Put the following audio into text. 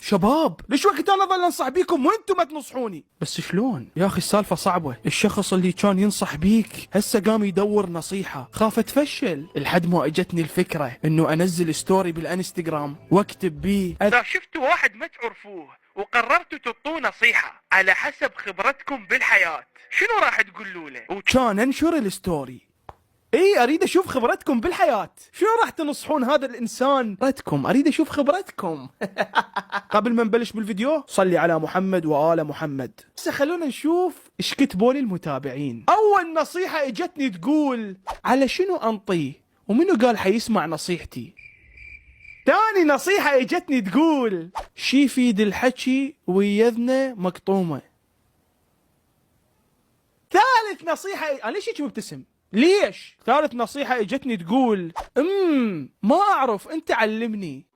شباب ليش وقت انا اظل انصح بيكم وانتم ما تنصحوني؟ بس شلون يا اخي؟ السالفه صعبه. الشخص اللي كان ينصح بيك هسه قام يدور نصيحه، خاف تفشل، لحد ما اجتني الفكره انه انزل ستوري بالانستغرام واكتب بيه اذا شفتوا واحد ما تعرفوه وقررتوا تعطوه نصيحه على حسب خبرتكم بالحياه شنو راح تقولوا له؟ وكان انشر الستوري. اي اريد اشوف خبرتكم بالحياة، شنو راح تنصحون هذا الانسان؟ خبرتكم، اريد اشوف خبرتكم. قبل ما نبلش بالفيديو صلي على محمد وآل محمد. هسه خلونا نشوف ايش كتبوا لي المتابعين. اول نصيحة اجتني تقول على شنو انطيه، ومنو قال حيسمع نصيحتي؟ ثاني نصيحة اجتني تقول شي يفيد الحكي ويذنه مقطومة. ثالث نصيحة انا ليش هيك مبتسم؟ ليش؟ ثالث نصيحة اجتني تقول ما اعرف انت علمني.